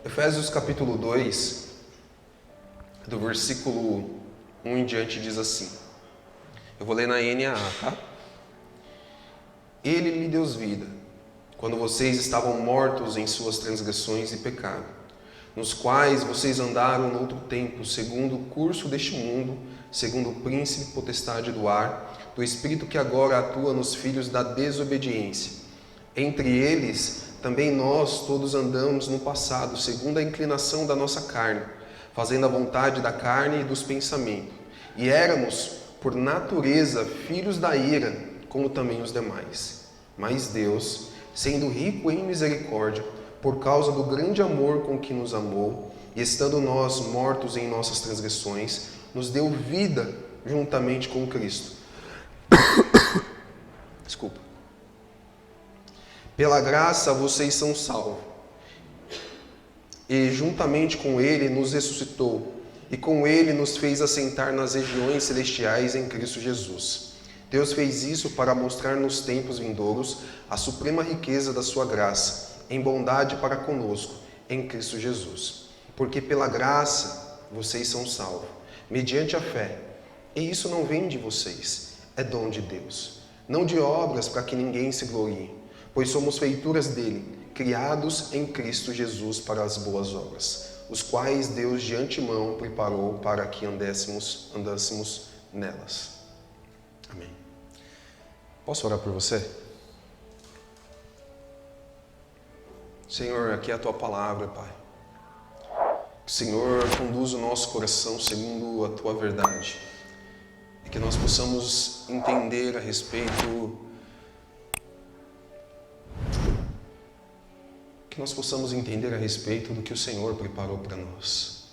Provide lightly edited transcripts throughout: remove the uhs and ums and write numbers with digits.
Efésios capítulo 2, do versículo 1 em diante, diz assim. Eu vou ler na NAA, tá? Ele lhe deu vida, quando vocês estavam mortos em suas transgressões e pecado, nos quais vocês andaram no outro tempo, segundo o curso deste mundo, segundo o príncipe potestade do ar, do espírito que agora atua nos filhos da desobediência. Entre eles, também nós todos andamos no passado, segundo a inclinação da nossa carne, fazendo a vontade da carne e dos pensamentos. E éramos, por natureza, filhos da ira, como também os demais. Mas Deus, sendo rico em misericórdia, por causa do grande amor com que nos amou, e estando nós mortos em nossas transgressões, nos deu vida juntamente com Cristo. Desculpa. Pela graça vocês são salvos. E juntamente com Ele nos ressuscitou, e com Ele nos fez assentar nas regiões celestiais em Cristo Jesus. Deus fez isso para mostrar nos tempos vindouros a suprema riqueza da sua graça, em bondade para conosco, em Cristo Jesus. Porque pela graça vocês são salvos, mediante a fé. E isso não vem de vocês, é dom de Deus. Não de obras para que ninguém se glorie, pois somos feituras dele, criados em Cristo Jesus para as boas obras, os quais Deus de antemão preparou para que andássemos nelas. Amém. Posso orar por você? Senhor, aqui é a Tua palavra, Pai. Que o Senhor conduza o nosso coração segundo a Tua verdade. E que nós possamos entender a respeito... Que nós possamos entender a respeito do que o Senhor preparou para nós.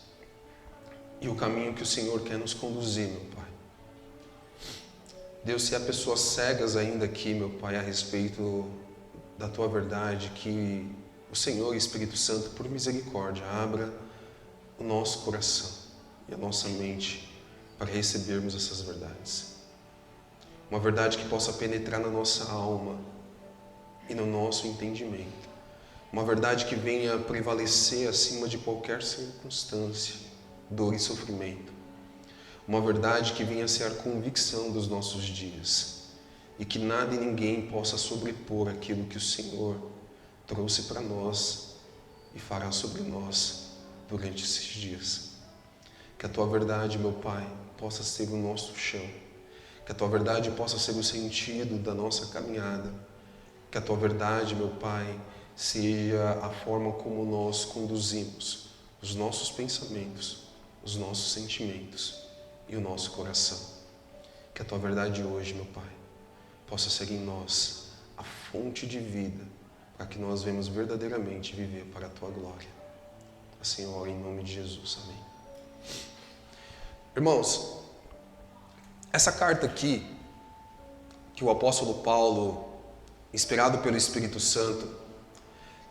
E o caminho que o Senhor quer nos conduzir, meu Pai. Deus, se há pessoas cegas ainda aqui, meu Pai, a respeito da Tua verdade, que o Senhor, Espírito Santo, por misericórdia, abra o nosso coração e a nossa mente para recebermos essas verdades. Uma verdade que possa penetrar na nossa alma e no nosso entendimento. Uma verdade que venha prevalecer acima de qualquer circunstância, dor e sofrimento. Uma verdade que venha ser a convicção dos nossos dias. E que nada e ninguém possa sobrepor aquilo que o Senhor trouxe para nós e fará sobre nós durante esses dias. Que a Tua verdade, meu Pai, possa ser o nosso chão. Que a Tua verdade possa ser o sentido da nossa caminhada. Que a Tua verdade, meu Pai, seja a forma como nós conduzimos os nossos pensamentos, os nossos sentimentos e o nosso coração. Que a Tua verdade hoje, meu Pai, possa ser em nós a fonte de vida, para que nós venhamos verdadeiramente viver para a Tua glória. Assim eu oro em nome de Jesus. Amém. Irmãos, essa carta aqui, que o apóstolo Paulo, inspirado pelo Espírito Santo,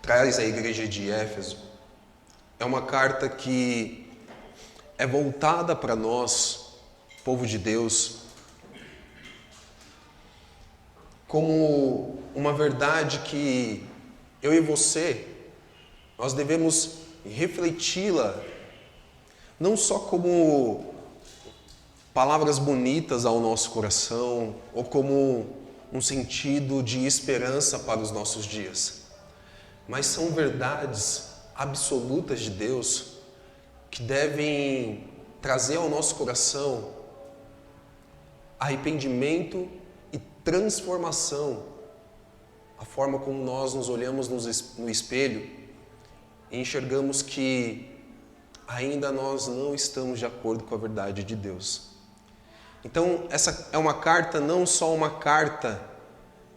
traz à igreja de Éfeso, é uma carta que é voltada para nós, povo de Deus, como uma verdade que eu e você, nós devemos refleti-la, não só como palavras bonitas ao nosso coração, ou como um sentido de esperança para os nossos dias, mas são verdades absolutas de Deus que devem trazer ao nosso coração arrependimento e transformação, a forma como nós nos olhamos no espelho e enxergamos que ainda nós não estamos de acordo com a verdade de Deus. Então, essa é uma carta, não só uma carta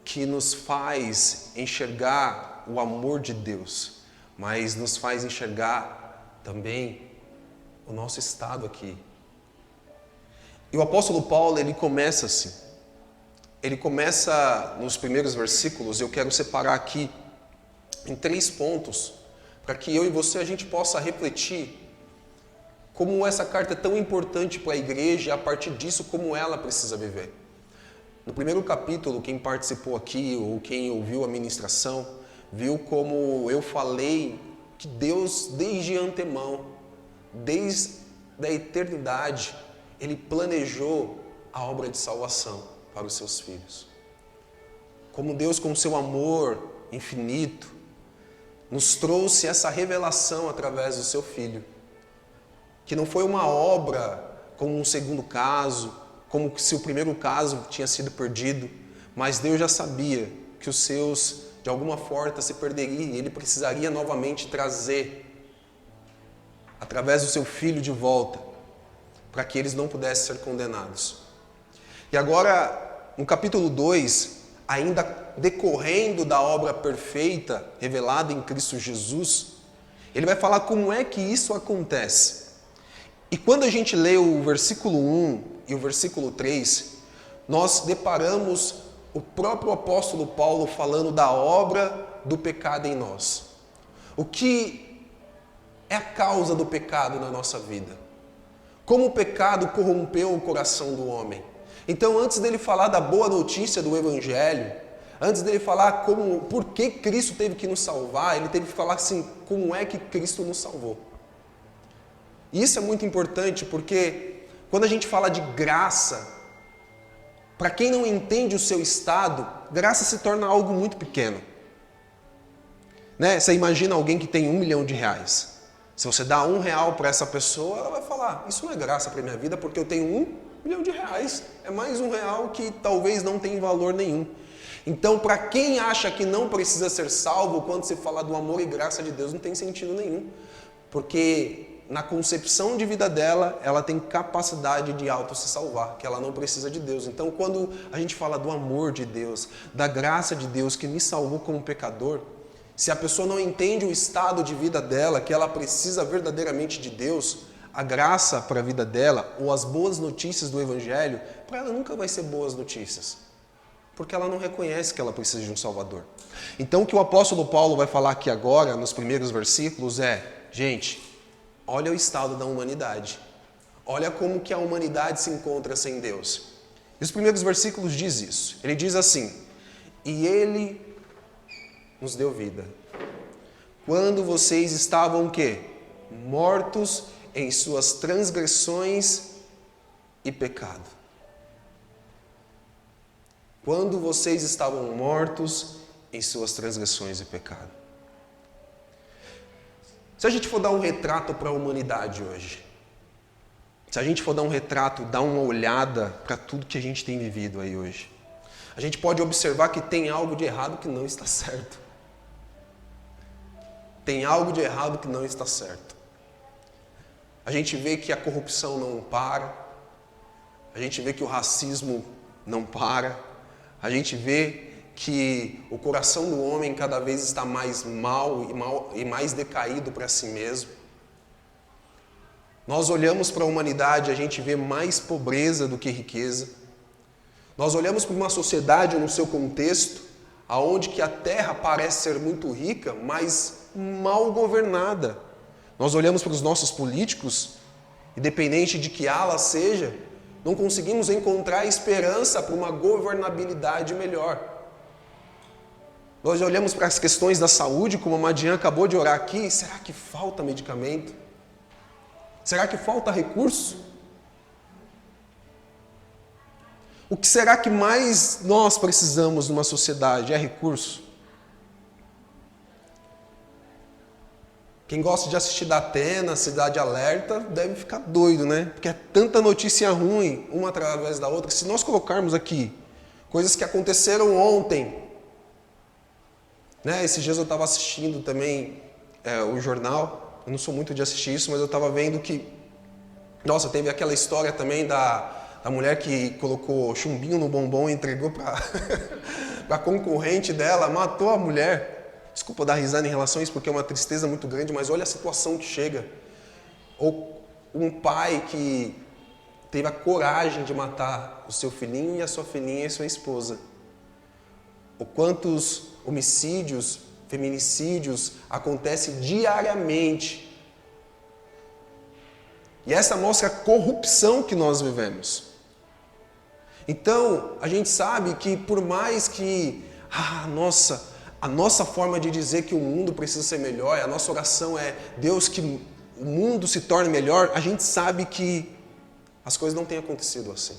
que nos faz enxergar o amor de Deus, mas nos faz enxergar também o nosso estado aqui. E o apóstolo Paulo, ele começa assim. Ele começa nos primeiros versículos, eu quero separar aqui em 3 pontos, para que eu e você a gente possa refletir como essa carta é tão importante para a igreja e a partir disso como ela precisa viver. No primeiro capítulo, quem participou aqui ou quem ouviu a ministração, viu como eu falei que Deus, desde antemão, desde a eternidade, Ele planejou a obra de salvação para os seus filhos. Como Deus, com o seu amor infinito, nos trouxe essa revelação através do seu Filho, que não foi uma obra como um segundo caso, como se o primeiro caso tinha sido perdido, mas Deus já sabia que os seus, de alguma forma, se perderiam e Ele precisaria novamente trazer, através do seu Filho, de volta, para que eles não pudessem ser condenados. E agora, no capítulo 2, ainda decorrendo da obra perfeita revelada em Cristo Jesus, ele vai falar como é que isso acontece. E quando a gente lê o versículo 1 e o versículo 3, nós deparamos o próprio apóstolo Paulo falando da obra do pecado em nós. O que é a causa do pecado na nossa vida? Como o pecado corrompeu o coração do homem? Então, antes dele falar da boa notícia do Evangelho, antes dele falar por que Cristo teve que nos salvar, ele teve que falar assim, como é que Cristo nos salvou. E isso é muito importante porque quando a gente fala de graça, para quem não entende o seu estado, graça se torna algo muito pequeno. Né? Você imagina alguém que tem R$1 milhão. Se você dá R$1 para essa pessoa, ela vai falar, isso não é graça para a minha vida porque eu tenho R$1 milhão. É mais R$1 que talvez não tenha valor nenhum. Então, para quem acha que não precisa ser salvo, quando se fala do amor e graça de Deus, não tem sentido nenhum. Porque na concepção de vida dela, ela tem capacidade de auto se salvar, que ela não precisa de Deus. Então, quando a gente fala do amor de Deus, da graça de Deus que me salvou como pecador, se a pessoa não entende o estado de vida dela, que ela precisa verdadeiramente de Deus, a graça para a vida dela, ou as boas notícias do Evangelho, para ela nunca vai ser boas notícias. Porque ela não reconhece que ela precisa de um Salvador. Então, o que o apóstolo Paulo vai falar aqui agora, nos primeiros versículos, é, gente, olha o estado da humanidade. Olha como que a humanidade se encontra sem Deus. E os primeiros versículos diz isso. Ele diz assim, e Ele nos deu vida. Quando vocês estavam o quê? Mortos em suas transgressões e pecado. Quando vocês estavam mortos em suas transgressões e pecado. Se a gente for dar um retrato para a humanidade hoje, se a gente for dar um retrato, dar uma olhada para tudo que a gente tem vivido aí hoje, a gente pode observar que tem algo de errado que não está certo. Tem algo de errado que não está certo. A gente vê que a corrupção não para, a gente vê que o racismo não para, a gente vê que o coração do homem cada vez está mais mal e mais decaído para si mesmo. Nós olhamos para a humanidade, a gente vê mais pobreza do que riqueza. Nós olhamos para uma sociedade no seu contexto, aonde que a terra parece ser muito rica, mas mal governada. Nós olhamos para os nossos políticos, independente de que ala seja, não conseguimos encontrar esperança para uma governabilidade melhor. Nós olhamos para as questões da saúde, como a Madian acabou de orar aqui, será que falta medicamento? Será que falta recurso? O que será que mais nós precisamos numa sociedade? É recurso? Quem gosta de assistir da Atena, Cidade Alerta, deve ficar doido, né? Porque é tanta notícia ruim, uma através da outra. Se nós colocarmos aqui coisas que aconteceram ontem, né? Esses dias eu estava assistindo também o jornal, eu não sou muito de assistir isso, mas eu estava vendo que, nossa, teve aquela história também da mulher que colocou chumbinho no bombom e entregou para a concorrente dela, matou a mulher. Desculpa dar risada em relação a isso, porque é uma tristeza muito grande, mas olha a situação que chega. Ou um pai que teve a coragem de matar o seu filhinho e a sua filhinha e sua esposa. Ou quantos homicídios, feminicídios acontecem diariamente. E essa mostra a corrupção que nós vivemos. Então, a gente sabe que por mais que, nossa, a nossa forma de dizer que o mundo precisa ser melhor, a nossa oração é Deus, que o mundo se torne melhor, a gente sabe que as coisas não têm acontecido assim.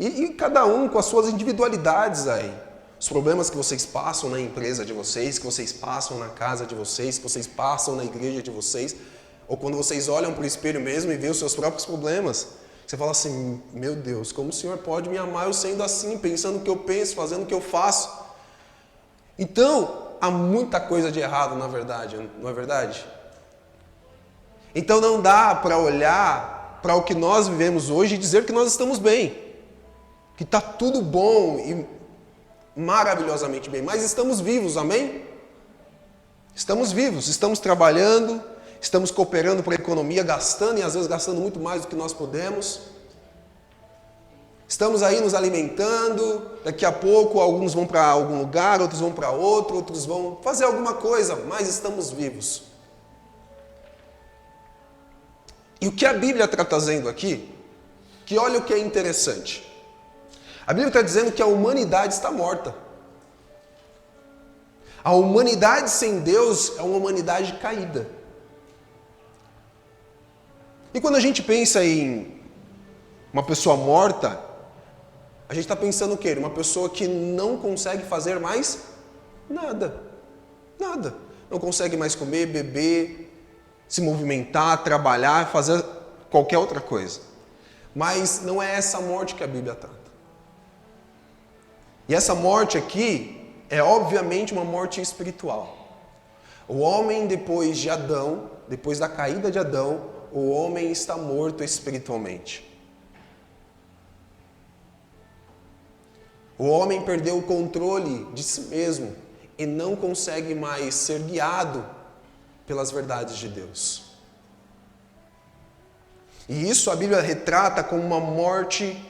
E cada um com as suas individualidades aí. Os problemas que vocês passam na empresa de vocês, que vocês passam na casa de vocês, que vocês passam na igreja de vocês, ou quando vocês olham para o espelho mesmo e veem os seus próprios problemas, você fala assim, meu Deus, como o Senhor pode me amar eu sendo assim, pensando o que eu penso, fazendo o que eu faço? Então, há muita coisa de errado na verdade, não é verdade? Então não dá para olhar para o que nós vivemos hoje e dizer que nós estamos bem, que está tudo bom e maravilhosamente bem, mas estamos vivos, amém? Estamos vivos, estamos trabalhando, estamos cooperando para a economia, gastando e às vezes gastando muito mais do que nós podemos. Estamos aí nos alimentando, daqui a pouco alguns vão para algum lugar, outros vão para outro, outros vão fazer alguma coisa, mas estamos vivos. E o que a Bíblia está trazendo aqui, que olha o que é interessante. A Bíblia está dizendo que a humanidade está morta. A humanidade sem Deus é uma humanidade caída. E quando a gente pensa em uma pessoa morta, a gente está pensando o quê? Uma pessoa que não consegue fazer mais nada. Nada. Não consegue mais comer, beber, se movimentar, trabalhar, fazer qualquer outra coisa. Mas não é essa morte que a Bíblia trata. E essa morte aqui é obviamente uma morte espiritual. O homem depois de Adão, depois da caída de Adão, o homem está morto espiritualmente. O homem perdeu o controle de si mesmo e não consegue mais ser guiado pelas verdades de Deus. E isso a Bíblia retrata como uma morte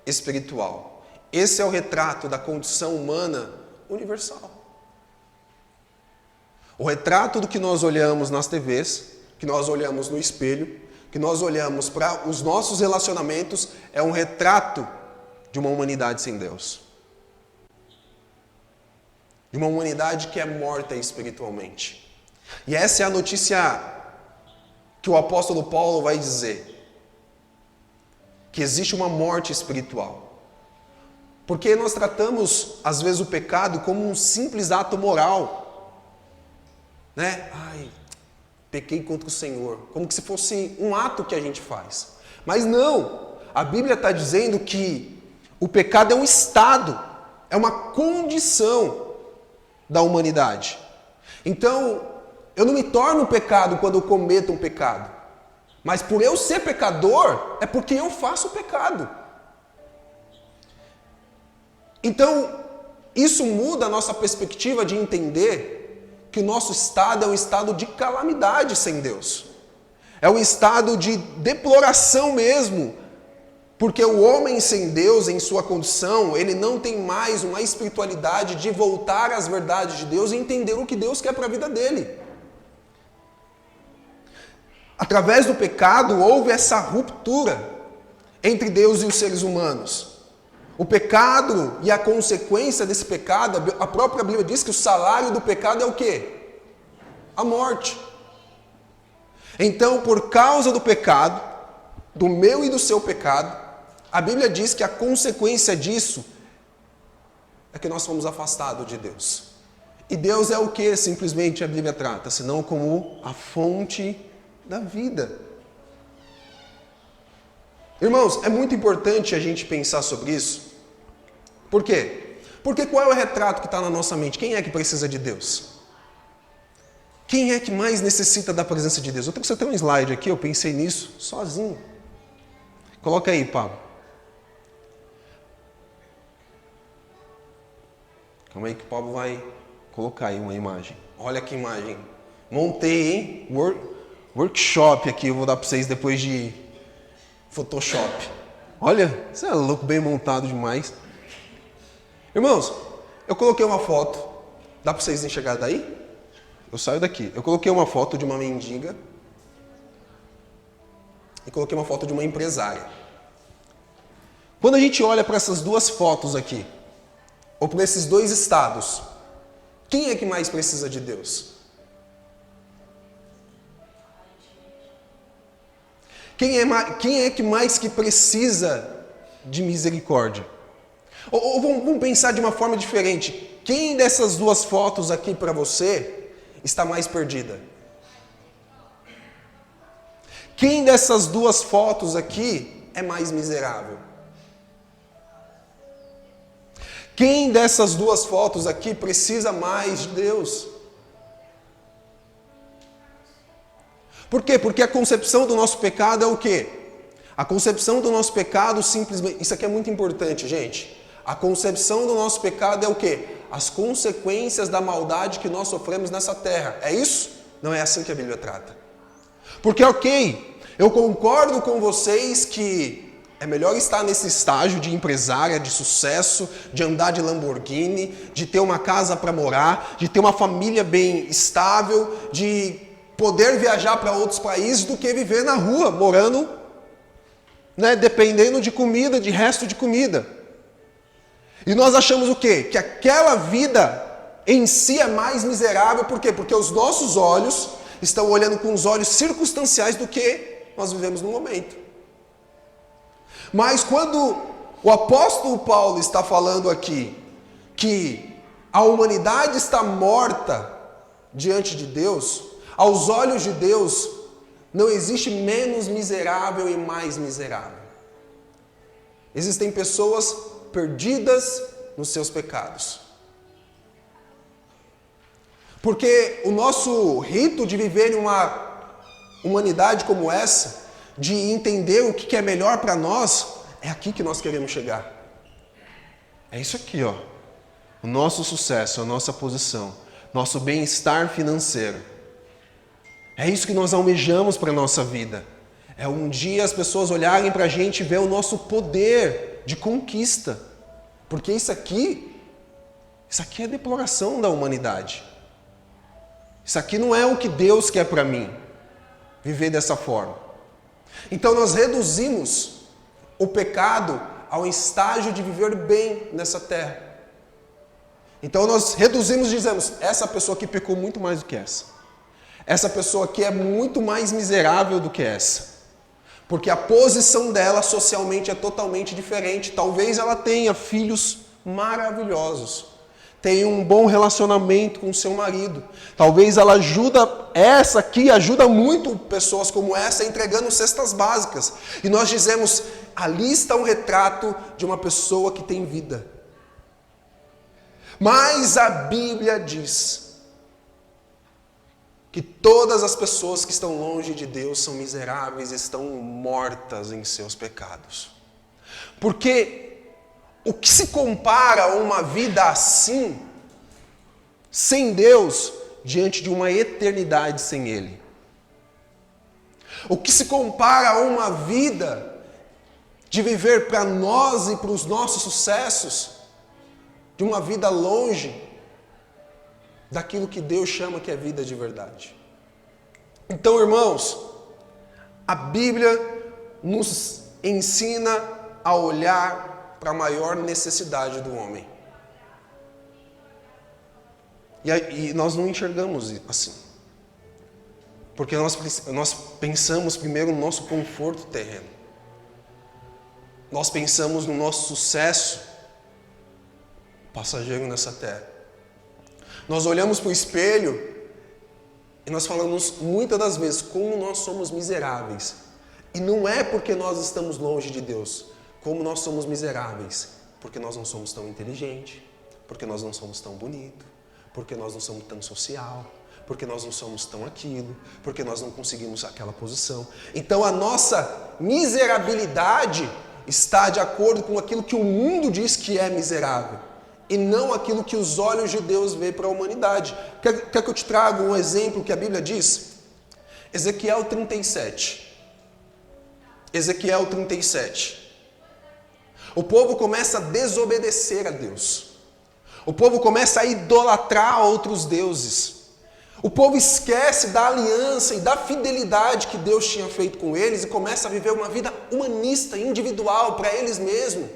espiritual. Esse é o retrato da condição humana universal. O retrato do que nós olhamos nas TVs, que nós olhamos no espelho, que nós olhamos para os nossos relacionamentos, é um retrato de uma humanidade sem Deus. De uma humanidade que é morta espiritualmente. E essa é a notícia que o apóstolo Paulo vai dizer. Que existe uma morte espiritual. Porque nós tratamos, às vezes, o pecado como um simples ato moral. Né? Ai, pequei contra o Senhor. Como se fosse um ato que a gente faz. Mas não. A Bíblia está dizendo que o pecado é um estado. É uma condição da humanidade. Então, eu não me torno pecado quando eu cometo um pecado. Mas por eu ser pecador, é porque eu faço o pecado. Então, isso muda a nossa perspectiva de entender que o nosso estado é um estado de calamidade sem Deus. É um estado de deploração mesmo. Porque o homem sem Deus, em sua condição, ele não tem mais uma espiritualidade de voltar às verdades de Deus e entender o que Deus quer para a vida dele. Através do pecado, houve essa ruptura entre Deus e os seres humanos. O pecado e a consequência desse pecado, a própria Bíblia diz que o salário do pecado é o quê? A morte. Então, por causa do pecado, do meu e do seu pecado, a Bíblia diz que a consequência disso é que nós fomos afastados de Deus. E Deus é o que simplesmente a Bíblia trata, senão como a fonte da vida. Irmãos, é muito importante a gente pensar sobre isso. Por quê? Porque qual é o retrato que está na nossa mente? Quem é que precisa de Deus? Quem é que mais necessita da presença de Deus? Eu trouxe até um slide aqui, eu pensei nisso sozinho. Coloca aí, Pablo. Calma aí que o Pablo vai colocar aí uma imagem. Olha que imagem. Montei, hein? Workshop aqui, eu vou dar para vocês depois de Photoshop. Olha, isso é louco, bem montado demais. Irmãos, eu coloquei uma foto. Dá para vocês enxergar daí? Eu saio daqui. Eu coloquei uma foto de uma mendiga e coloquei uma foto de uma empresária. Quando a gente olha para essas duas fotos aqui, ou para esses dois estados, Quem é que mais precisa de Deus? Quem é que mais que precisa de misericórdia? Ou vamos pensar de uma forma diferente. Quem dessas duas fotos aqui para você está mais perdida? Quem dessas duas fotos aqui é mais miserável? Quem dessas duas fotos aqui precisa mais de Deus? Por quê? Porque a concepção do nosso pecado é o quê? A concepção do nosso pecado simplesmente... Isso aqui é muito importante, gente. A concepção do nosso pecado é o quê? As consequências da maldade que nós sofremos nessa terra. É isso? Não é assim que a Bíblia trata. Porque, ok, eu concordo com vocês que é melhor estar nesse estágio de empresária, de sucesso, de andar de Lamborghini, de ter uma casa para morar, de ter uma família bem estável, de poder viajar para outros países do que viver na rua, morando, dependendo de comida, de resto de comida. E nós achamos o quê? Que aquela vida em si é mais miserável. Por quê? Porque os nossos olhos estão olhando com os olhos circunstanciais do que nós vivemos no momento. Mas quando o apóstolo Paulo está falando aqui que a humanidade está morta diante de Deus, aos olhos de Deus não existe menos miserável e mais miserável. Existem pessoas perdidas nos seus pecados. Porque o nosso rito de viver em uma humanidade como essa, de entender o que é melhor para nós, é aqui que nós queremos chegar. É isso aqui, ó. O nosso sucesso, a nossa posição, nosso bem-estar financeiro. É isso que nós almejamos para a nossa vida. É um dia as pessoas olharem para a gente e ver o nosso poder de conquista. Porque isso aqui é deploração da humanidade. Isso aqui não é o que Deus quer para mim, viver dessa forma. Então nós reduzimos o pecado ao estágio de viver bem nessa terra. Então nós reduzimos e dizemos, essa pessoa aqui pecou muito mais do que essa. Essa pessoa aqui é muito mais miserável do que essa. Porque a posição dela socialmente é totalmente diferente. Talvez ela tenha filhos maravilhosos. Tenha um bom relacionamento com seu marido. Talvez ela essa aqui ajuda muito pessoas como essa entregando cestas básicas. E nós dizemos, ali está um retrato de uma pessoa que tem vida. Mas a Bíblia diz que todas as pessoas que estão longe de Deus são miseráveis, estão mortas em seus pecados. Porque o que se compara a uma vida assim, sem Deus, diante de uma eternidade sem Ele? O que se compara a uma vida de viver para nós e para os nossos sucessos, de uma vida longe daquilo que Deus chama que é vida de verdade? Então, irmãos, a Bíblia nos ensina a olhar para a maior necessidade do homem. E nós não enxergamos assim. Porque nós pensamos primeiro no nosso conforto terreno. Nós pensamos no nosso sucesso passageiro nessa terra. Nós olhamos para o espelho e nós falamos muitas das vezes como nós somos miseráveis. E não é porque nós estamos longe de Deus, como nós somos miseráveis. Porque nós não somos tão inteligentes, porque nós não somos tão bonitos, porque nós não somos tão social, porque nós não somos tão aquilo, porque nós não conseguimos aquela posição. Então a nossa miserabilidade está de acordo com aquilo que o mundo diz que é miserável. E não aquilo que os olhos de Deus veem para a humanidade. Quer que eu te traga um exemplo que a Bíblia diz? Ezequiel 37. Ezequiel 37. O povo começa a desobedecer a Deus. O povo começa a idolatrar outros deuses. O povo esquece da aliança e da fidelidade que Deus tinha feito com eles e começa a viver uma vida humanista, individual, para eles mesmos.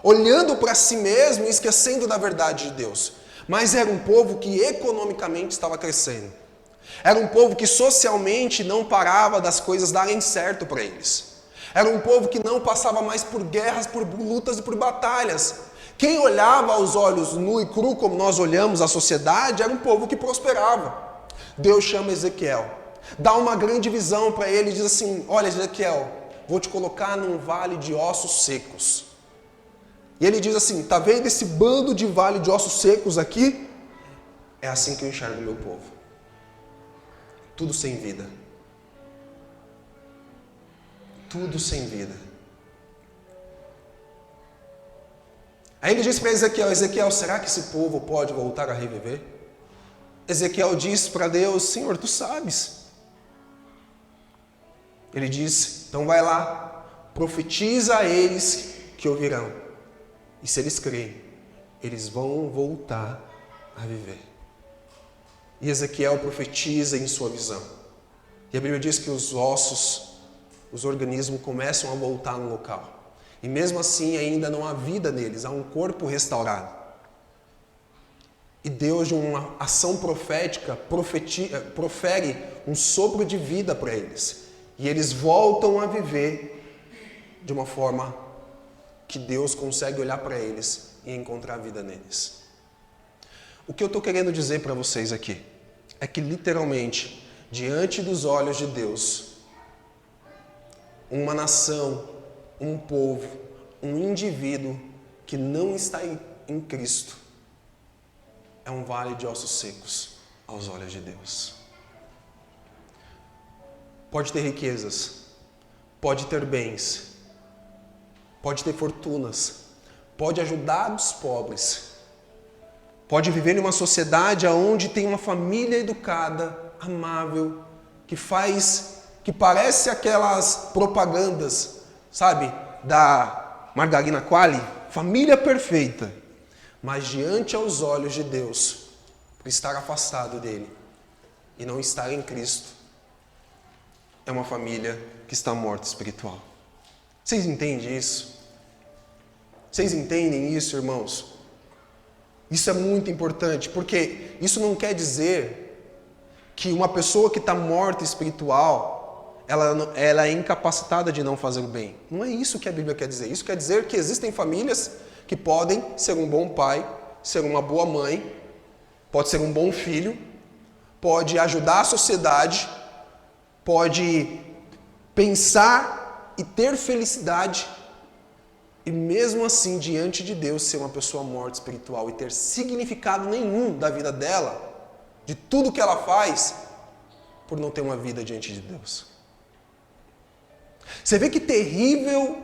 Olhando para si mesmo e esquecendo da verdade de Deus. mas era um povo que economicamente estava crescendo. Era um povo que socialmente não parava das coisas darem certo para eles. Era um povo que não passava mais por guerras, por lutas e por batalhas. Quem olhava aos olhos nu e cru, como nós olhamos a sociedade, era um povo que prosperava. Deus chama Ezequiel, dá uma grande visão para ele e diz assim: olha, Ezequiel, vou te colocar num vale de ossos secos. E ele diz assim: tá vendo esse bando de vale de ossos secos aqui? É assim que eu enxergo o meu povo. Tudo sem vida. Tudo sem vida. Aí ele diz para Ezequiel: Ezequiel, será que esse povo pode voltar a reviver? Ezequiel diz para Deus: Senhor, tu sabes. Ele diz: então vai lá, profetiza a eles que ouvirão. E se eles creem, eles vão voltar a viver. E Ezequiel profetiza em sua visão. E a Bíblia diz que os ossos, os organismos começam a voltar no local. E mesmo assim ainda não há vida neles, há um corpo restaurado. E Deus, de uma ação profética, profere um sopro de vida para eles. E eles voltam a viver de uma forma que Deus consegue olhar para eles e encontrar vida neles. O que eu estou querendo dizer para vocês aqui é que literalmente, diante dos olhos de Deus, uma nação, um povo, um indivíduo que não está em Cristo é um vale de ossos secos aos olhos de Deus. Pode ter riquezas, pode ter bens, pode ter fortunas, pode ajudar os pobres, pode viver em uma sociedade onde tem uma família educada, amável, que parece aquelas propagandas, sabe, da Margarina Qualley, família perfeita, mas diante aos olhos de Deus, por estar afastado dele e não estar em Cristo, é uma família que está morta espiritual. Vocês entendem isso? Vocês entendem isso, irmãos? Isso é muito importante, porque isso não quer dizer que uma pessoa que está morta espiritual, ela é incapacitada de não fazer o bem. Não é isso que a Bíblia quer dizer. Isso quer dizer que existem famílias que podem ser um bom pai, ser uma boa mãe, pode ser um bom filho, pode ajudar a sociedade, pode pensar e ter felicidade, e mesmo assim, diante de Deus, ser uma pessoa morta espiritual e ter significado nenhum da vida dela, de tudo que ela faz, por não ter uma vida diante de Deus. Você vê que terrível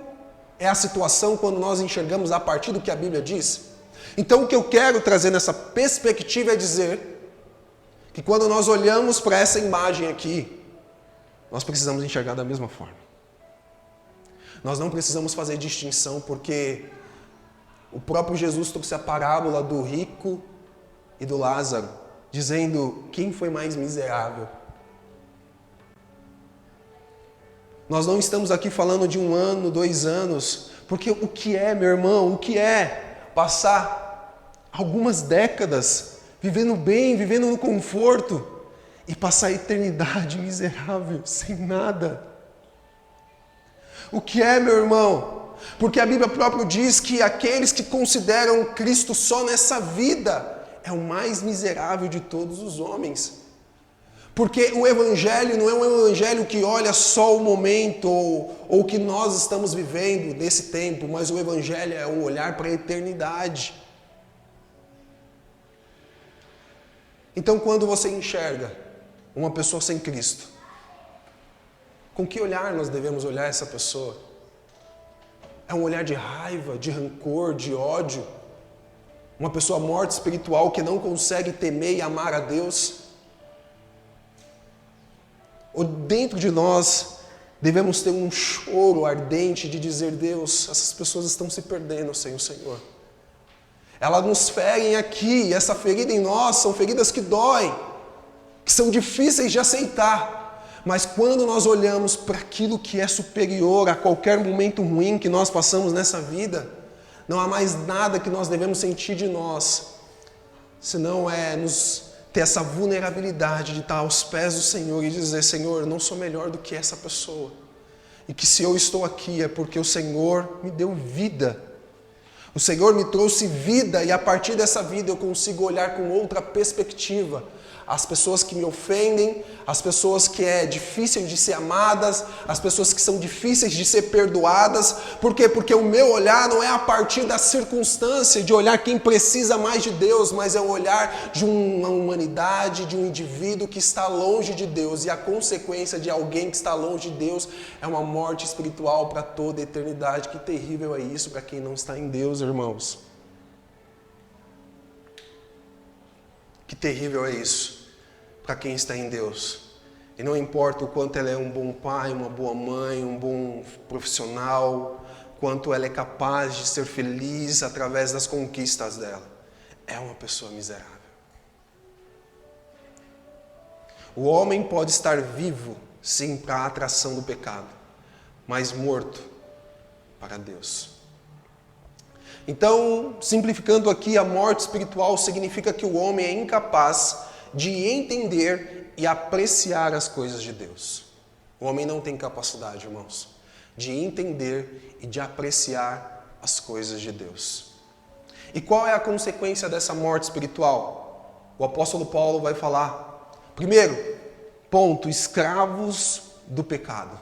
é a situação quando nós enxergamos a partir do que a Bíblia diz? Então o que eu quero trazer nessa perspectiva é dizer que quando nós olhamos para essa imagem aqui, nós precisamos enxergar da mesma forma. Nós não precisamos fazer distinção, porque o próprio Jesus trouxe a parábola do rico e do Lázaro, dizendo quem foi mais miserável. Nós não estamos aqui falando de 1 ano, 2 anos, porque o que é, meu irmão, o que é passar algumas décadas vivendo bem, vivendo no conforto e passar a eternidade miserável, sem nada? O que é, meu irmão? Porque a Bíblia própria diz que aqueles que consideram Cristo só nessa vida é o mais miserável de todos os homens. Porque o Evangelho não é um Evangelho que olha só o momento ou o que nós estamos vivendo nesse tempo, mas o Evangelho é um olhar para a eternidade. Então, quando você enxerga uma pessoa sem Cristo, com que olhar nós devemos olhar essa pessoa? É um olhar de raiva, de rancor, de ódio? Uma pessoa morta espiritual que não consegue temer e amar a Deus? Ou dentro de nós devemos ter um choro ardente de dizer: Deus, essas pessoas estão se perdendo sem o Senhor. Elas nos ferem aqui, e essa ferida em nós são feridas que doem, que são difíceis de aceitar. Mas quando nós olhamos para aquilo que é superior a qualquer momento ruim que nós passamos nessa vida, não há mais nada que nós devemos sentir de nós, senão é nos ter essa vulnerabilidade de estar aos pés do Senhor e dizer: Senhor, eu não sou melhor do que essa pessoa. E que se eu estou aqui é porque o Senhor me deu vida. O Senhor me trouxe vida e a partir dessa vida eu consigo olhar com outra perspectiva. As pessoas que me ofendem, as pessoas que é difícil de ser amadas, as pessoas que são difíceis de ser perdoadas. Por quê? Porque o meu olhar não é a partir da circunstância de olhar quem precisa mais de Deus, mas é o olhar de uma humanidade, de um indivíduo que está longe de Deus. E a consequência de alguém que está longe de Deus é uma morte espiritual para toda a eternidade. Que terrível é isso para quem não está em Deus, irmãos. Que terrível é isso para quem está em Deus. E não importa o quanto ela é um bom pai, uma boa mãe, um bom profissional, quanto ela é capaz de ser feliz através das conquistas dela. É uma pessoa miserável. O homem pode estar vivo, sim, para a atração do pecado, mas morto para Deus. Então, simplificando aqui, a morte espiritual significa que o homem é incapaz de entender e apreciar as coisas de Deus. O homem não tem capacidade, irmãos, de entender e de apreciar as coisas de Deus. E qual é a consequência dessa morte espiritual? O apóstolo Paulo vai falar. Primeiro ponto, escravos do pecado.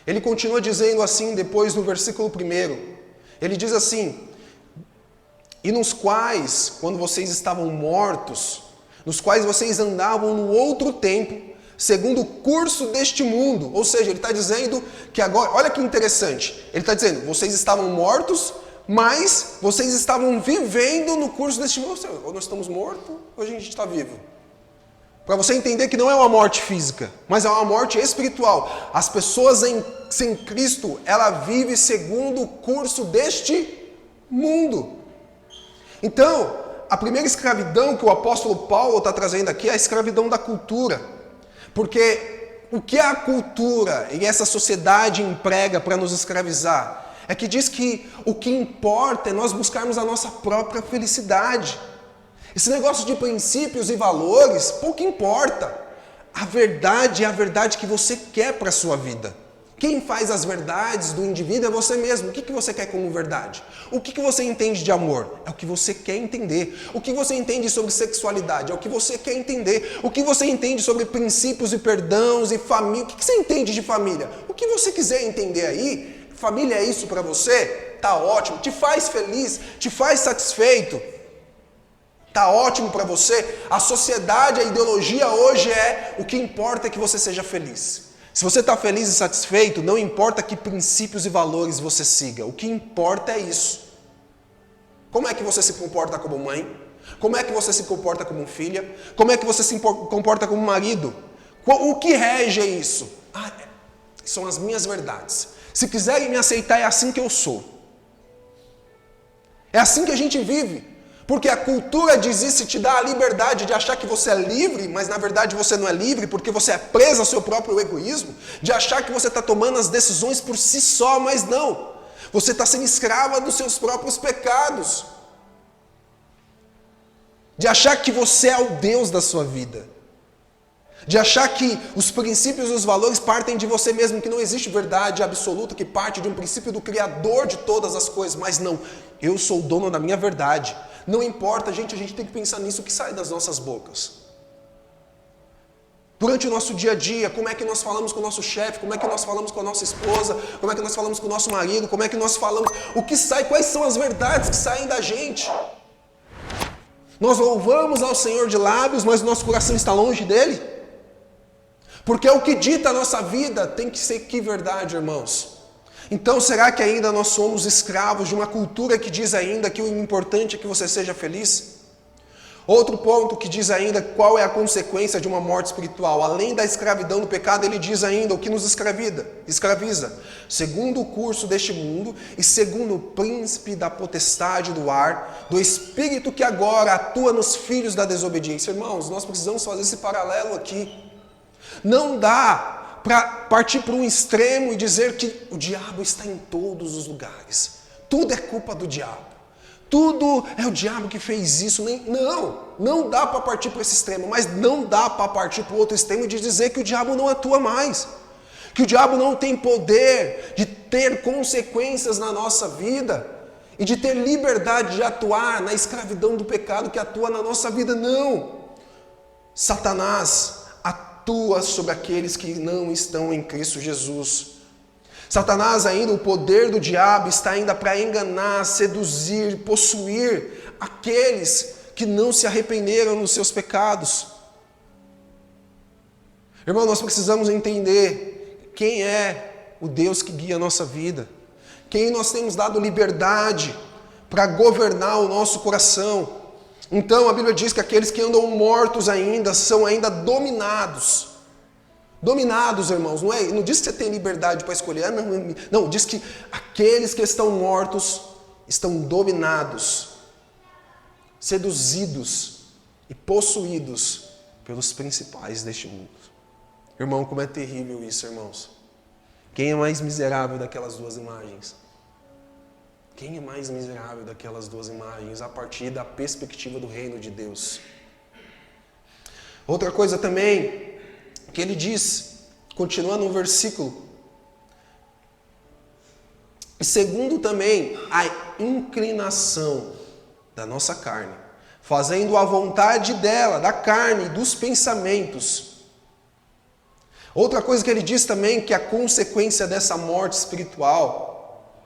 Ele continua dizendo assim depois no versículo 1. Ele diz assim: e nos quais, quando vocês estavam mortos, nos quais vocês andavam no outro tempo, segundo o curso deste mundo. Ou seja, ele está dizendo que agora, olha que interessante, ele está dizendo, vocês estavam mortos, mas vocês estavam vivendo no curso deste mundo. Ou nós estamos mortos, ou a gente está vivo. Para você entender que não é uma morte física, mas é uma morte espiritual. As pessoas sem Cristo, ela vive segundo o curso deste mundo. Então, a primeira escravidão que o apóstolo Paulo está trazendo aqui é a escravidão da cultura. Porque o que a cultura e essa sociedade emprega para nos escravizar? É que diz que o que importa é nós buscarmos a nossa própria felicidade. Esse negócio de princípios e valores, pouco importa. A verdade é a verdade que você quer para a sua vida. Quem faz as verdades do indivíduo é você mesmo. O que você quer como verdade? O que você entende de amor? É o que você quer entender. O que você entende sobre sexualidade? É o que você quer entender. O que você entende sobre princípios e perdões e família? O que você entende de família? O que você quiser entender aí, família é isso para você? Tá ótimo. Te faz feliz? Te faz satisfeito? Está ótimo para você? A sociedade, a ideologia hoje é o que importa é que você seja feliz. Se você está feliz e satisfeito, não importa que princípios e valores você siga. O que importa é isso. Como é que você se comporta como mãe? Como é que você se comporta como filha? Como é que você se comporta como marido? O que rege isso? São as minhas verdades. Se quiserem me aceitar, é assim que eu sou. É assim que a gente vive. Porque a cultura diz isso e te dá a liberdade de achar que você é livre, mas na verdade você não é livre porque você é preso ao seu próprio egoísmo, de achar que você está tomando as decisões por si só, mas não. Você está sendo escrava dos seus próprios pecados. De achar que você é o Deus da sua vida. De achar que os princípios e os valores partem de você mesmo, que não existe verdade absoluta que parte de um princípio do Criador de todas as coisas, mas não, eu sou o dono da minha verdade. Não importa, gente, a gente tem que pensar nisso que sai das nossas bocas. Durante o nosso dia a dia, como é que nós falamos com o nosso chefe, como é que nós falamos com a nossa esposa, como é que nós falamos com o nosso marido, como é que nós falamos, o que sai, quais são as verdades que saem da gente. Nós louvamos ao Senhor de lábios, mas o nosso coração está longe dele. Porque o que dita a nossa vida tem que ser que verdade, irmãos? Então, será que ainda nós somos escravos de uma cultura que diz ainda que o importante é que você seja feliz? Outro ponto que diz ainda qual é a consequência de uma morte espiritual. Além da escravidão do pecado, ele diz ainda o que nos escraviza. Segundo o curso deste mundo e segundo o príncipe da potestade do ar, do espírito que agora atua nos filhos da desobediência. Irmãos, nós precisamos fazer esse paralelo aqui. Não dá para partir para um extremo e dizer que o diabo está em todos os lugares. Tudo é culpa do diabo. tudo é o diabo que fez isso. Não dá para partir para esse extremo, mas não dá para partir para o outro extremo de dizer que o diabo não atua mais. Que o diabo não tem poder de ter consequências na nossa vida e de ter liberdade de atuar na escravidão do pecado que atua na nossa vida. Não! Satanás atua sobre aqueles que não estão em Cristo Jesus. Satanás ainda, o poder do diabo está ainda para enganar, seduzir, possuir aqueles que não se arrependeram nos seus pecados. Irmão, nós precisamos entender quem é o Deus que guia a nossa vida. Quem nós temos dado liberdade para governar o nosso coração. Então a Bíblia diz que aqueles que andam mortos ainda são ainda dominados. Dominados, irmãos, não diz que você tem liberdade para escolher, não, diz que aqueles que estão mortos estão dominados, seduzidos e possuídos pelos principais deste mundo. Irmão, como é terrível isso, irmãos. Quem é mais miserável daquelas duas imagens? Quem é mais miserável daquelas duas imagens a partir da perspectiva do reino de Deus? Outra coisa também que ele diz, continuando no versículo, e segundo também a inclinação da nossa carne, fazendo a vontade dela, da carne, dos pensamentos. Outra coisa que ele diz também, que a consequência dessa morte espiritual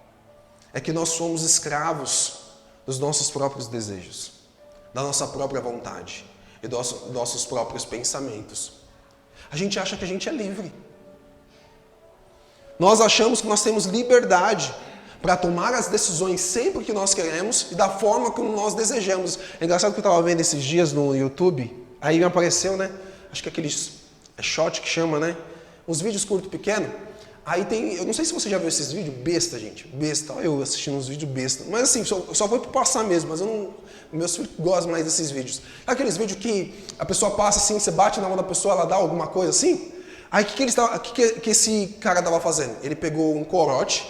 é que nós somos escravos dos nossos próprios desejos, da nossa própria vontade e dos nossos próprios pensamentos. A gente acha que a gente é livre. Nós achamos que nós temos liberdade para tomar as decisões sempre que nós queremos e da forma como nós desejamos. É engraçado que eu estava vendo esses dias no YouTube, aí me apareceu, né? Acho que aqueles short que chama, né? Uns vídeos curtos, pequenos. Aí tem, eu não sei se você já viu esses vídeos, besta, gente, besta. Eu assistindo uns vídeos besta. Mas assim, só vou passar mesmo, mas eu não, meus filhos gostam mais desses vídeos. Aqueles vídeos que a pessoa passa assim, você bate na mão da pessoa, ela dá alguma coisa assim. Aí o que esse cara estava fazendo? Ele pegou um corote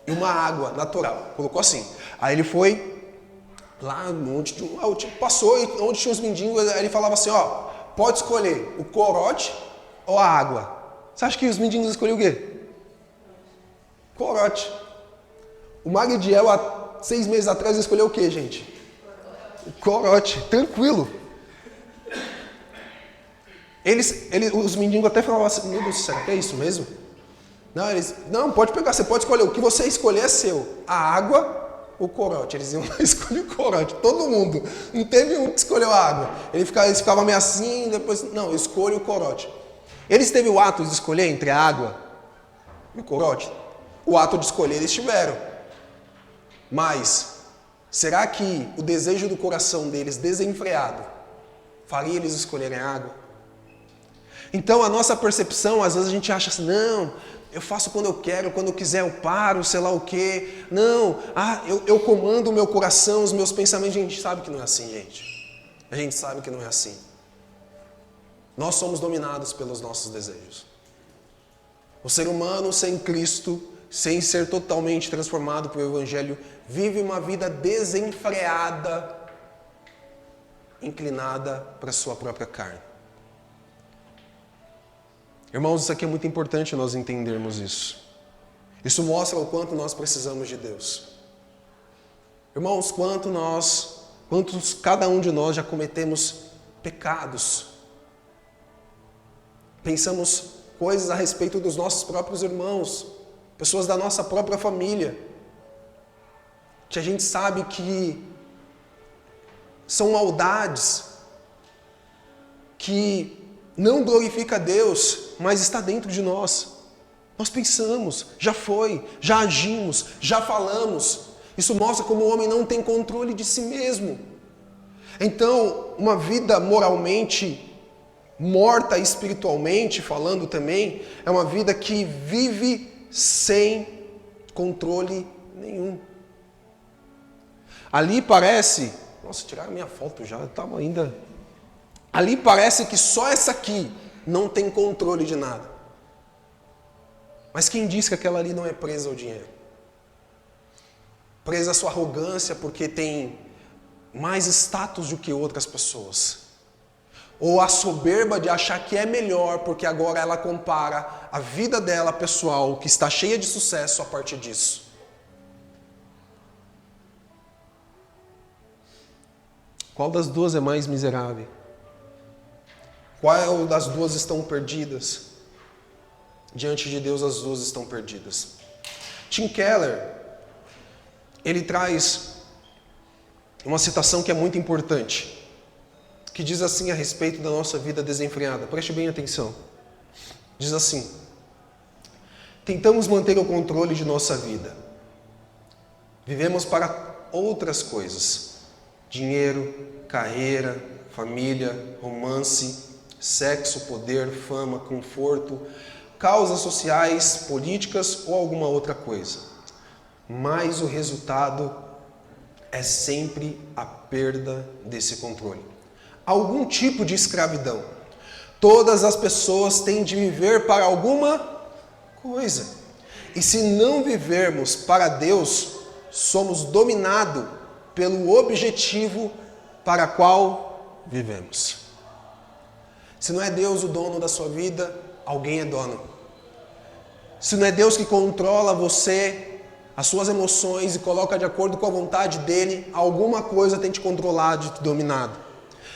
e uma água natural, colocou assim. Aí ele foi lá onde passou e onde tinha os mendigos, aí ele falava assim, ó, pode escolher o corote ou a água. Você acha que os mendigos escolheram o quê? Corote. O Magdiel, há 6 meses atrás, escolheu o quê, gente? O corote. Tranquilo. Os mendigos até falavam assim, meu Deus, será que é isso mesmo? Não, pode pegar, você pode escolher. O que você escolher é seu. A água ou o corote. Eles iam lá escolher o corote. Todo mundo. Não teve um que escolheu a água. Eles ficavam meio assim, depois... Não, eu escolho o corote. Eles teve o ato de escolher entre a água e o corote? O ato de escolher eles tiveram. Mas, será que o desejo do coração deles, desenfreado, faria eles escolherem a água? Então, a nossa percepção, às vezes a gente acha assim, não, eu faço quando eu quero, quando eu quiser eu paro, sei lá o quê. Não, eu comando o meu coração, os meus pensamentos. A gente sabe que não é assim, gente. A gente sabe que não é assim. Nós somos dominados pelos nossos desejos. O ser humano sem Cristo, sem ser totalmente transformado pelo Evangelho, vive uma vida desenfreada, inclinada para a sua própria carne. Irmãos, isso aqui é muito importante nós entendermos isso. Isso mostra o quanto nós precisamos de Deus. Irmãos, quantos cada um de nós já cometemos pecados. Pensamos coisas a respeito dos nossos próprios irmãos, pessoas da nossa própria família, que a gente sabe que são maldades, que não glorifica a Deus, mas está dentro de nós. Nós pensamos, já foi, já agimos, já falamos. Isso mostra como o homem não tem controle de si mesmo. Então, uma vida moralmente morta espiritualmente falando também, é uma vida que vive sem controle nenhum. Ali parece... Nossa, tiraram minha foto já, eu estava ainda... Ali parece que só essa aqui não tem controle de nada. Mas quem diz que aquela ali não é presa ao dinheiro? presa à sua arrogância porque tem mais status do que outras pessoas. Ou a soberba de achar que é melhor porque agora ela compara a vida dela pessoal, que está cheia de sucesso, a partir disso. Qual das duas é mais miserável? Qual das duas estão perdidas? Diante de Deus, as duas estão perdidas. Tim Keller, ele traz uma citação que é muito importante, que diz assim a respeito da nossa vida desenfreada. Preste bem atenção. Diz assim: tentamos manter o controle de nossa vida. Vivemos para outras coisas. Dinheiro, carreira, família, romance, sexo, poder, fama, conforto, causas sociais, políticas ou alguma outra coisa. Mas o resultado é sempre a perda desse controle. Algum tipo de escravidão. Todas as pessoas têm de viver para alguma coisa. E se não vivermos para Deus, somos dominados pelo objetivo para qual vivemos. Se não é Deus o dono da sua vida, alguém é dono. Se não é Deus que controla você, as suas emoções e coloca de acordo com a vontade dele, alguma coisa tem te controlado, te dominado.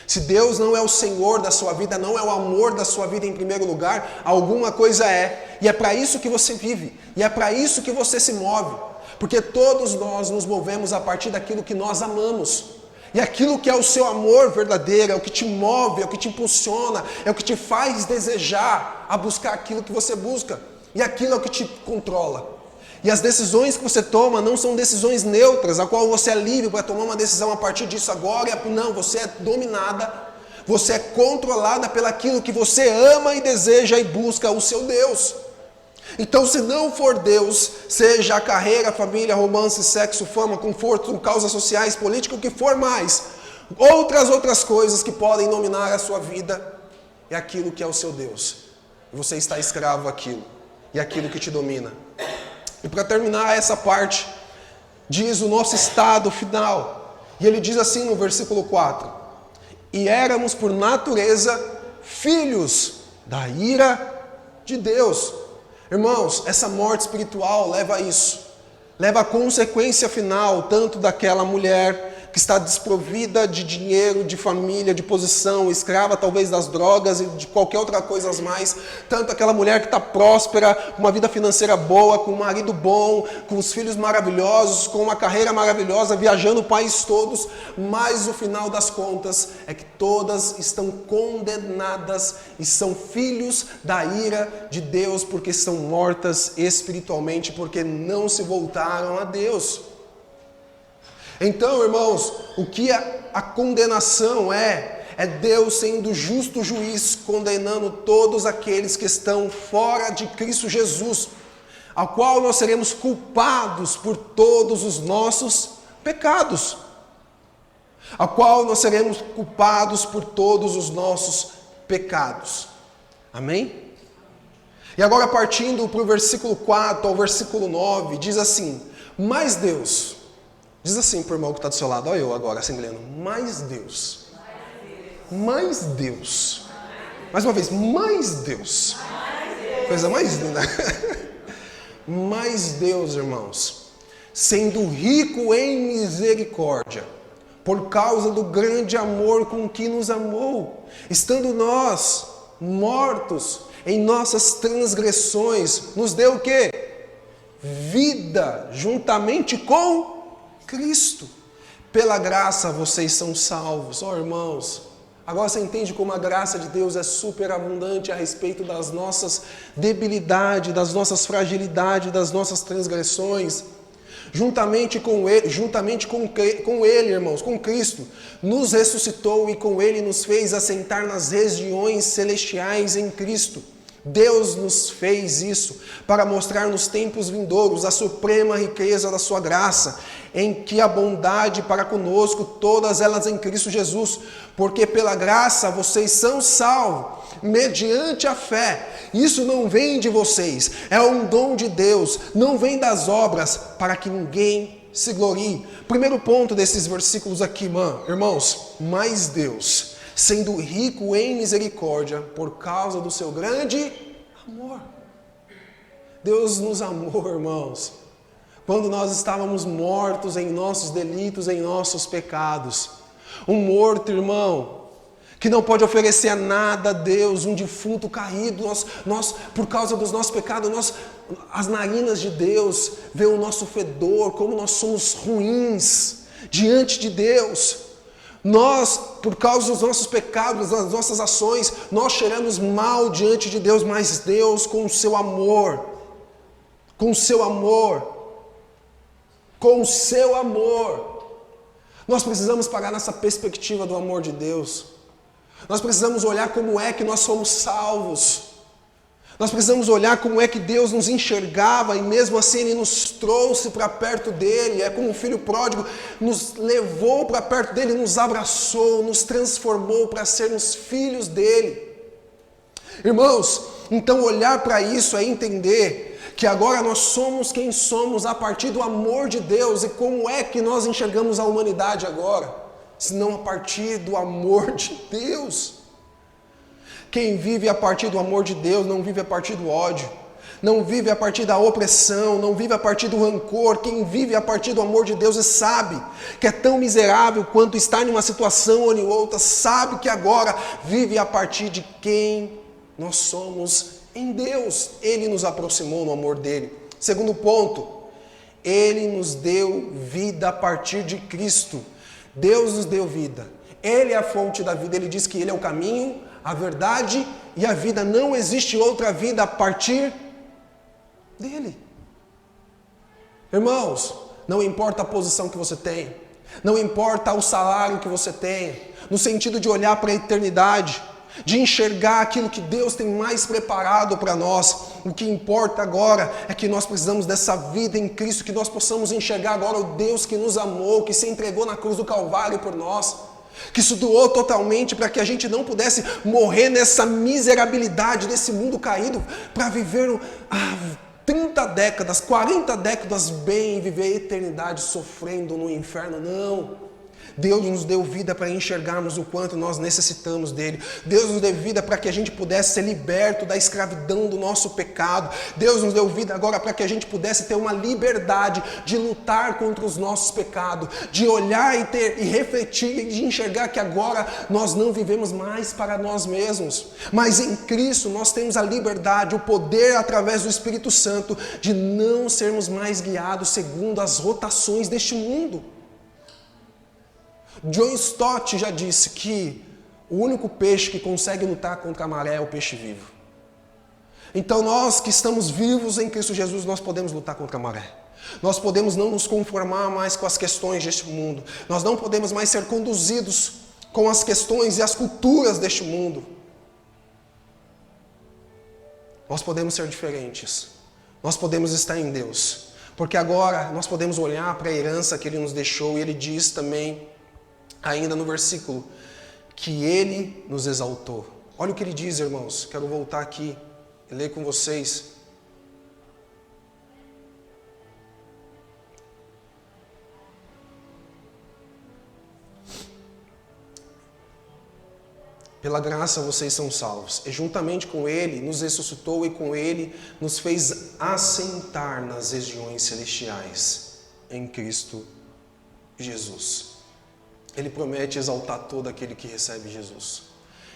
Se Deus não é o Senhor da sua vida, não é o amor da sua vida em primeiro lugar, alguma coisa é. E é para isso que você vive. E é para isso que você se move. Porque todos nós nos movemos a partir daquilo que nós amamos. E aquilo que é o seu amor verdadeiro, é o que te move, é o que te impulsiona, é o que te faz desejar a buscar aquilo que você busca. E aquilo é o que te controla. E as decisões que você toma não são decisões neutras, a qual você é livre para tomar uma decisão a partir disso agora. Não, você é dominada, você é controlada pelaquilo que você ama e deseja e busca, o seu Deus. Então, se não for Deus, seja a carreira, família, romance, sexo, fama, conforto, causas sociais, política, o que for mais, outras coisas que podem dominar a sua vida, é aquilo que é o seu Deus. E você está escravo àquilo, e aquilo que te domina. E para terminar essa parte, diz o nosso estado final. E ele diz assim no versículo 4: e éramos por natureza filhos da ira de Deus. Irmãos, essa morte espiritual leva a isso. Leva a consequência final, tanto daquela mulher que está desprovida de dinheiro, de família, de posição, escrava talvez das drogas e de qualquer outra coisa mais, tanto aquela mulher que está próspera, com uma vida financeira boa, com um marido bom, com os filhos maravilhosos, com uma carreira maravilhosa, viajando o país todos, mas o final das contas é que todas estão condenadas e são filhos da ira de Deus, porque são mortas espiritualmente, porque não se voltaram a Deus. Então, irmãos, o que a condenação é Deus sendo justo juiz, condenando todos aqueles que estão fora de Cristo Jesus, ao qual nós seremos culpados por todos os nossos pecados, ao qual nós seremos culpados por todos os nossos pecados. Amém? E agora partindo para o versículo 4 ao versículo 9, diz assim: mas Deus... Diz assim para o irmão que está do seu lado, olha eu agora, assembleando. Mais Deus. Mais Deus. Mais uma vez, mais Deus. Coisa mais linda. Mais Deus, irmãos, sendo rico em misericórdia, por causa do grande amor com que nos amou, estando nós mortos em nossas transgressões, nos deu o quê? Vida, juntamente com Cristo. Pela graça vocês são salvos. Irmãos, agora você entende como a graça de Deus é superabundante a respeito das nossas debilidades, das nossas fragilidades, das nossas transgressões. Juntamente com Ele, irmãos, com Cristo, nos ressuscitou e com Ele nos fez assentar nas regiões celestiais em Cristo. Deus nos fez isso para mostrar nos tempos vindouros a suprema riqueza da sua graça, em que a bondade para conosco, todas elas em Cristo Jesus, porque pela graça vocês são salvos, mediante a fé. Isso não vem de vocês, é um dom de Deus, não vem das obras, para que ninguém se glorie. Primeiro ponto desses versículos aqui, irmãos, mas Deus, sendo rico em misericórdia, por causa do seu grande amor. Deus nos amou, irmãos, quando nós estávamos mortos em nossos delitos, em nossos pecados. Um morto, irmão, que não pode oferecer nada a Deus, um defunto caído, nós por causa dos nossos pecados, as narinas de Deus vê o nosso fedor, como nós somos ruins diante de Deus. Nós, por causa dos nossos pecados, das nossas ações, nós cheiramos mal diante de Deus, mas Deus, com o seu amor, nós precisamos parar nessa perspectiva do amor de Deus. Nós precisamos olhar como é que nós somos salvos. Nós precisamos olhar como é que Deus nos enxergava e mesmo assim Ele nos trouxe para perto dEle. É como um filho pródigo, nos levou para perto dEle, nos abraçou, nos transformou para sermos filhos dEle. Irmãos, então olhar para isso é entender que agora nós somos quem somos a partir do amor de Deus. E como é que nós enxergamos a humanidade agora? Senão a partir do amor de Deus. Quem vive a partir do amor de Deus não vive a partir do ódio, não vive a partir da opressão, não vive a partir do rancor. Quem vive a partir do amor de Deus e sabe que é tão miserável quanto estar em uma situação ou em outra, sabe que agora vive a partir de quem nós somos em Deus. Ele nos aproximou no amor dele. Segundo ponto, Ele nos deu vida a partir de Cristo. Deus nos deu vida. Ele é a fonte da vida. Ele diz que Ele é o caminho, a verdade e a vida. Não existe outra vida a partir dEle. Irmãos, não importa a posição que você tem, não importa o salário que você tem, no sentido de olhar para a eternidade, de enxergar aquilo que Deus tem mais preparado para nós. O que importa agora é que nós precisamos dessa vida em Cristo, que nós possamos enxergar agora o Deus que nos amou, que se entregou na cruz do Calvário por nós, que se doou totalmente para que a gente não pudesse morrer nessa miserabilidade desse mundo caído, para viver 30 décadas, 40 décadas bem e viver a eternidade sofrendo no inferno. Não. Deus nos deu vida para enxergarmos o quanto nós necessitamos dele. Deus nos deu vida para que a gente pudesse ser liberto da escravidão do nosso pecado. Deus nos deu vida agora para que a gente pudesse ter uma liberdade de lutar contra os nossos pecados, de olhar e refletir e de enxergar que agora nós não vivemos mais para nós mesmos, mas em Cristo nós temos a liberdade, o poder através do Espírito Santo de não sermos mais guiados segundo as rotações deste mundo. John Stott já disse que o único peixe que consegue lutar contra a maré é o peixe vivo. Então nós que estamos vivos em Cristo Jesus, nós podemos lutar contra a maré. Nós podemos não nos conformar mais com as questões deste mundo. Nós não podemos mais ser conduzidos com as questões e as culturas deste mundo. Nós podemos ser diferentes. Nós podemos estar em Deus. Porque agora nós podemos olhar para a herança que Ele nos deixou, e Ele diz também, ainda no versículo, que Ele nos exaltou. Olha o que Ele diz, irmãos. Quero voltar aqui e ler com vocês. Pela graça vocês são salvos, e juntamente com Ele nos ressuscitou e com Ele nos fez assentar nas regiões celestiais em Cristo Jesus. Ele promete exaltar todo aquele que recebe Jesus.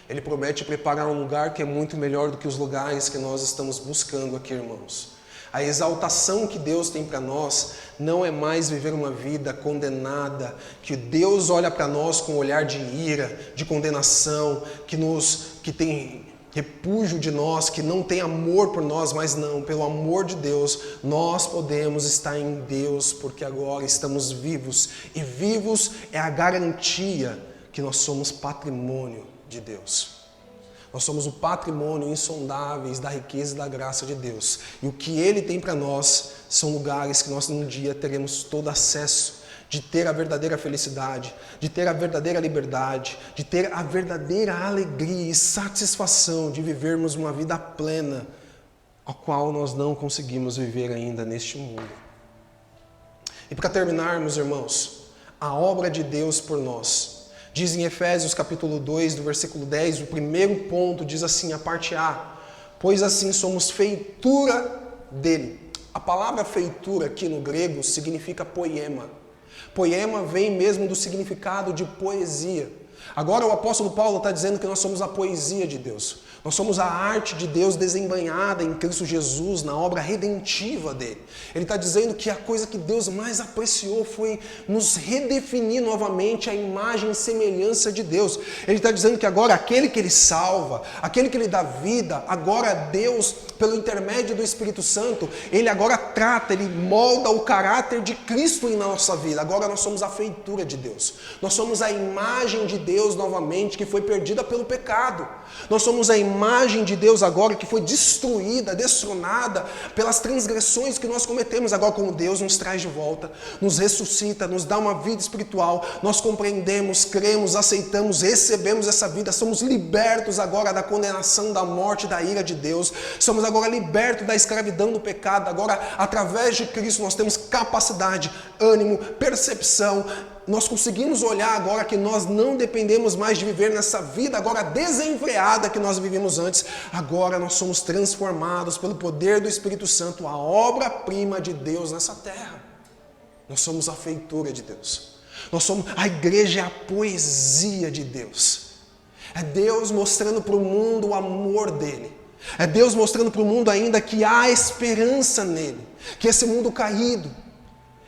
Ele promete preparar um lugar que é muito melhor do que os lugares que nós estamos buscando aqui, irmãos. A exaltação que Deus tem para nós não é mais viver uma vida condenada, que Deus olha para nós com um olhar de ira, de condenação, que tem repúdio de nós, que não tem amor por nós, mas não, pelo amor de Deus, nós podemos estar em Deus, porque agora estamos vivos, e vivos é a garantia que nós somos patrimônio de Deus. Nós somos o patrimônio insondáveis da riqueza e da graça de Deus, e o que Ele tem para nós são lugares que nós um dia teremos todo acesso, de ter a verdadeira felicidade, de ter a verdadeira liberdade, de ter a verdadeira alegria e satisfação de vivermos uma vida plena, a qual nós não conseguimos viver ainda neste mundo. E para terminarmos, irmãos, a obra de Deus por nós. Diz em Efésios capítulo 2, do versículo 10, o primeiro ponto diz assim, a parte A, pois assim somos feitura dele. A palavra feitura aqui no grego significa poema. Poema vem mesmo do significado de poesia. Agora o apóstolo Paulo está dizendo que nós somos a poesia de Deus. Nós somos a arte de Deus desembainhada em Cristo Jesus, na obra redentiva dele. Ele está dizendo que a coisa que Deus mais apreciou foi nos redefinir novamente a imagem e semelhança de Deus. Ele está dizendo que agora aquele que ele salva, aquele que ele dá vida, agora Deus, pelo intermédio do Espírito Santo, ele agora trata, ele molda o caráter de Cristo em nossa vida. Agora nós somos a feitura de Deus. Nós somos a imagem de Deus novamente que foi perdida pelo pecado. Nós somos a imagem de Deus agora que foi destruída, destronada pelas transgressões que nós cometemos. Agora como Deus nos traz de volta, nos ressuscita, nos dá uma vida espiritual, nós compreendemos, cremos, aceitamos, recebemos essa vida, somos libertos agora da condenação, da morte, da ira de Deus, somos agora libertos da escravidão do pecado. Agora através de Cristo nós temos capacidade, ânimo, percepção. Nós conseguimos olhar agora que nós não dependemos mais de viver nessa vida agora desenfreada que nós vivíamos antes. Agora nós somos transformados pelo poder do Espírito Santo, a obra-prima de Deus nessa terra. Nós somos a feitura de Deus. Nós somos a igreja, é a poesia de Deus. É Deus mostrando para o mundo o amor dele. É Deus mostrando para o mundo ainda que há esperança nele. Que esse mundo caído,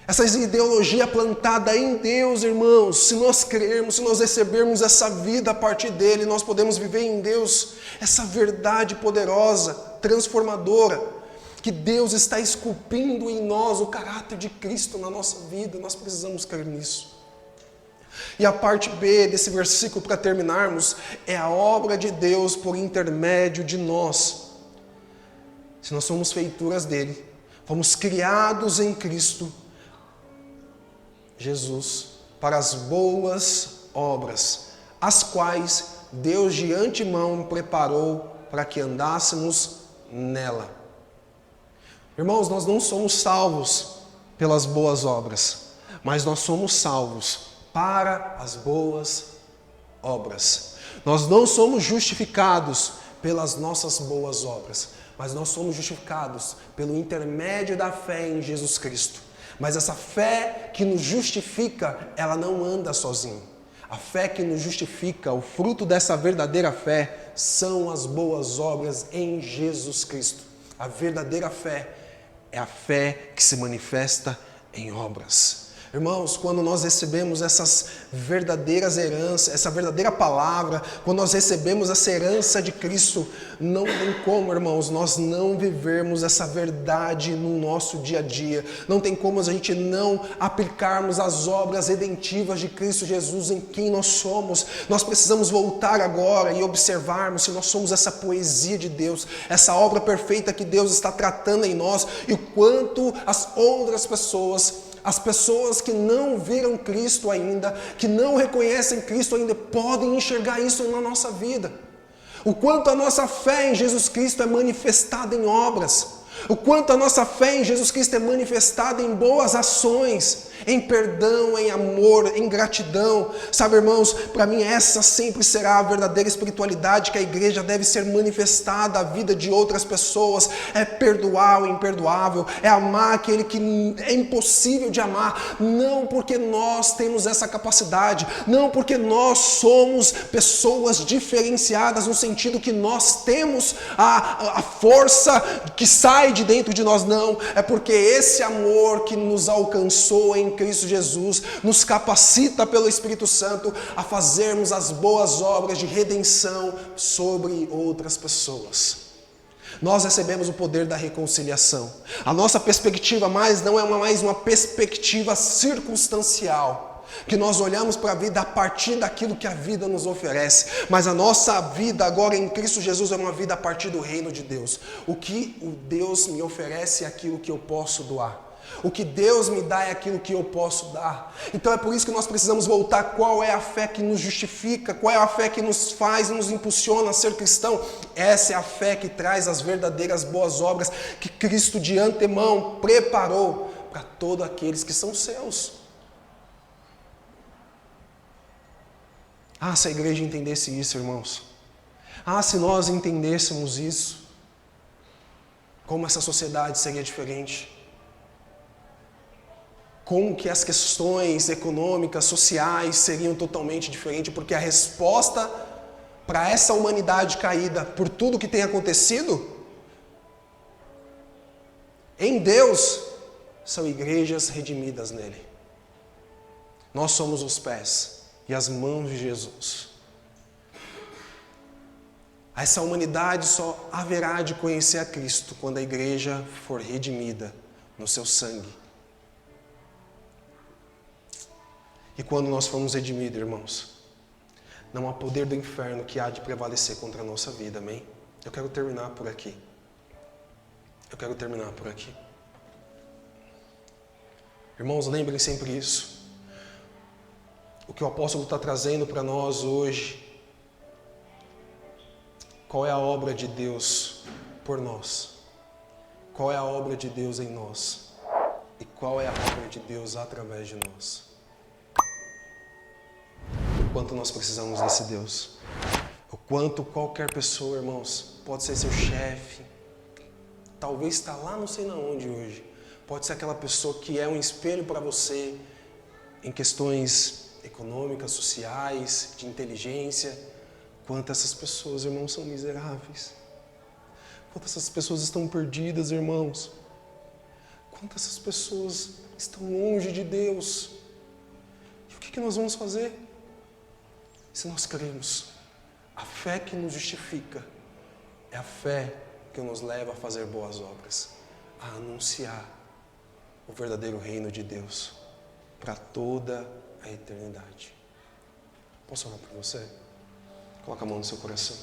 essa ideologia plantada em Deus, irmãos, se nós crermos, se nós recebermos essa vida a partir dele, nós podemos viver em Deus essa verdade poderosa, transformadora, que Deus está esculpindo em nós o caráter de Cristo na nossa vida. Nós precisamos crer nisso. E a parte B desse versículo, para terminarmos, é a obra de Deus por intermédio de nós. Se nós somos feituras dele, fomos criados em Cristo Jesus para as boas obras, as quais Deus de antemão preparou para que andássemos nela. Irmãos, nós não somos salvos pelas boas obras, mas nós somos salvos para as boas obras. Nós não somos justificados pelas nossas boas obras, mas nós somos justificados pelo intermédio da fé em Jesus Cristo. Mas essa fé que nos justifica, ela não anda sozinha. A fé que nos justifica, o fruto dessa verdadeira fé, são as boas obras em Jesus Cristo. A verdadeira fé é a fé que se manifesta em obras. Irmãos, quando nós recebemos essas verdadeiras heranças, essa verdadeira palavra, quando nós recebemos essa herança de Cristo, não tem como, irmãos, nós não vivermos essa verdade no nosso dia a dia. Não tem como a gente não aplicarmos as obras redentivas de Cristo Jesus em quem nós somos. Nós precisamos voltar agora e observarmos se nós somos essa poesia de Deus, essa obra perfeita que Deus está tratando em nós, e o quanto as outras pessoas, as pessoas que não viram Cristo ainda, que não reconhecem Cristo ainda, podem enxergar isso na nossa vida. O quanto a nossa fé em Jesus Cristo é manifestada em obras. O quanto a nossa fé em Jesus Cristo é manifestada em boas ações, em perdão, em amor, em gratidão. Sabe, irmãos, para mim essa sempre será a verdadeira espiritualidade que a igreja deve ser manifestada à vida de outras pessoas. É perdoar o imperdoável, é amar aquele que é impossível de amar, não porque nós temos essa capacidade, não porque nós somos pessoas diferenciadas no sentido que nós temos a força que sai de dentro de nós, não, é porque esse amor que nos alcançou em Cristo Jesus nos capacita pelo Espírito Santo a fazermos as boas obras de redenção sobre outras pessoas. Nós recebemos o poder da reconciliação. A nossa perspectiva não é mais uma perspectiva circunstancial, que nós olhamos para a vida a partir daquilo que a vida nos oferece, mas a nossa vida agora em Cristo Jesus é uma vida a partir do reino de Deus. O que o Deus me oferece é aquilo que eu posso doar. O que Deus me dá é aquilo que eu posso dar. Então é por isso que nós precisamos voltar. Qual é a fé que nos justifica? Qual é a fé que nos faz, nos impulsiona a ser cristão? Essa é a fé que traz as verdadeiras boas obras que Cristo de antemão preparou para todos aqueles que são seus. Ah, se a igreja entendesse isso, irmãos. Ah, se nós entendêssemos isso, como essa sociedade seria diferente. Como que as questões econômicas, sociais seriam totalmente diferentes, porque a resposta para essa humanidade caída, por tudo que tem acontecido, em Deus, são igrejas redimidas nele. Nós somos os pés e as mãos de Jesus. Essa humanidade só haverá de conhecer a Cristo quando a igreja for redimida no seu sangue. E quando nós formos redimidos, irmãos, não há poder do inferno que há de prevalecer contra a nossa vida, amém? Eu quero terminar por aqui. Irmãos, lembrem sempre isso. O que o apóstolo está trazendo para nós hoje, qual é a obra de Deus por nós? Qual é a obra de Deus em nós? E qual é a obra de Deus através de nós? O quanto nós precisamos desse Deus. O quanto qualquer pessoa, irmãos, pode ser seu chefe, talvez está lá não sei na onde hoje, pode ser aquela pessoa que é um espelho para você em questões econômicas, sociais, de inteligência. Quantas essas pessoas, irmãos, são miseráveis. Quantas essas pessoas estão perdidas, irmãos. Quantas essas pessoas estão longe de Deus. E o que nós vamos fazer? Se nós cremos, a fé que nos justifica é a fé que nos leva a fazer boas obras, a anunciar o verdadeiro reino de Deus para toda a eternidade. Posso orar por você? Coloca a mão no seu coração.